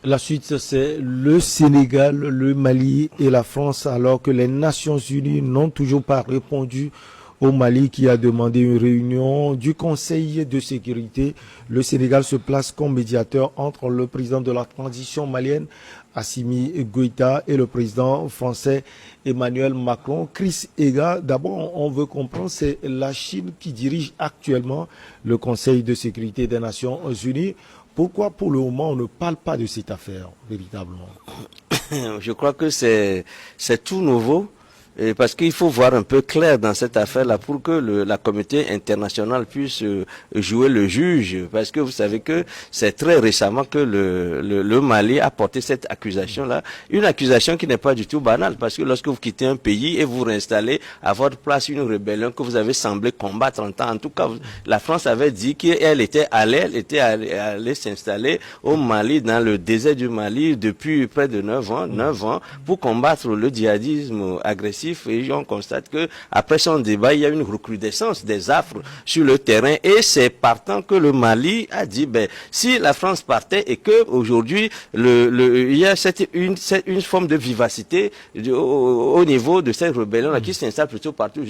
La suite, c'est le Sénégal, le Mali et la France, alors que les Nations Unies n'ont toujours pas répondu au Mali qui a demandé une réunion du Conseil de sécurité. Le Sénégal se place comme médiateur entre le président de la transition malienne, Assimi Goïta, et le président français Emmanuel Macron. Chris Ega, d'abord, on veut comprendre, c'est la Chine qui dirige actuellement le Conseil de sécurité des Nations Unies. Pourquoi pour le moment on ne parle pas de cette affaire véritablement? Je crois que c'est tout nouveau. Et parce qu'il faut voir un peu clair dans cette affaire-là pour que la communauté internationale puisse jouer le juge. Parce que vous savez que c'est très récemment que le Mali a porté cette accusation-là. Une accusation qui n'est pas du tout banale. Parce que lorsque vous quittez un pays et vous réinstallez à votre place une rébellion que vous avez semblé combattre en tout cas, la France avait dit qu'elle était allée s'installer au Mali, dans le désert du Mali, depuis près de 9 ans, pour combattre le djihadisme agressif. Et on constate que après son débat, il y a une recrudescence des affres sur le terrain et c'est partant que le Mali a dit si la France partait et que aujourd'hui il y a une forme de vivacité au niveau de cette rébellion là qui s'installe plutôt partout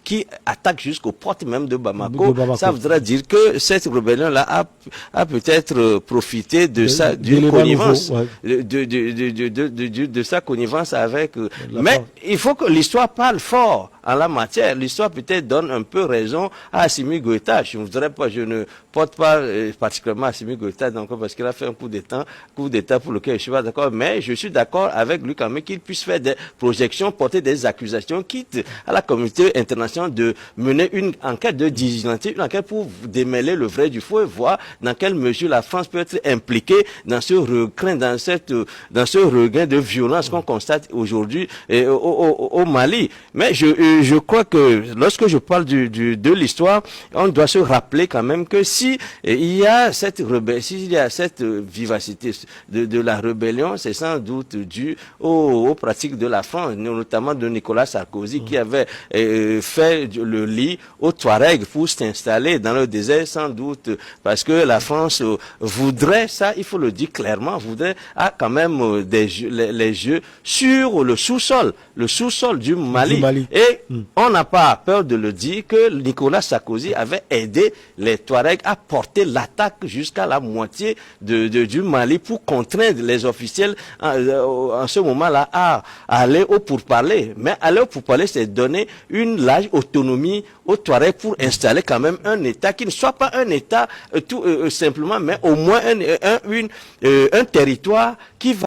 qui attaque jusqu'aux portes même de Bamako. Ça voudrait dire que cette rébellion là a peut-être profité de sa connivence, de sa connivence avec. Mais il faut que l'histoire parle fort en la matière. L'histoire peut-être donne un peu raison à Assimi Goïta. Je ne porte pas particulièrement Assimi Goïta parce qu'il a fait un coup d'État pour lequel je suis pas d'accord. Mais je suis d'accord avec lui quand même qu'il puisse faire des projections, porter des accusations, quitte à la communauté internationale de mener une enquête de diligence, une enquête pour démêler le vrai du faux et voir dans quelle mesure la France peut être impliquée dans ce regain, dans ce regain de violence qu'on constate aujourd'hui au Mali. Mais je crois que lorsque je parle de l'histoire, on doit se rappeler quand même que si il y a cette vivacité de la rébellion, c'est sans doute dû aux pratiques de la France, notamment de Nicolas Sarkozy, qui avait fait le lit aux Touaregs pour s'installer dans le désert, sans doute parce que la France voudrait, ça il faut le dire clairement, quand même les jeux sur le sous-sol du Mali. Et on n'a pas peur de le dire que Nicolas Sarkozy avait aidé les Touaregs à porter l'attaque jusqu'à la moitié du Mali pour contraindre les officiels en ce moment-là à aller au pourparler. Mais aller au pourparler, c'est donner une large autonomie aux Touaregs pour installer quand même un État qui ne soit pas un État tout simplement, mais au moins un territoire qui va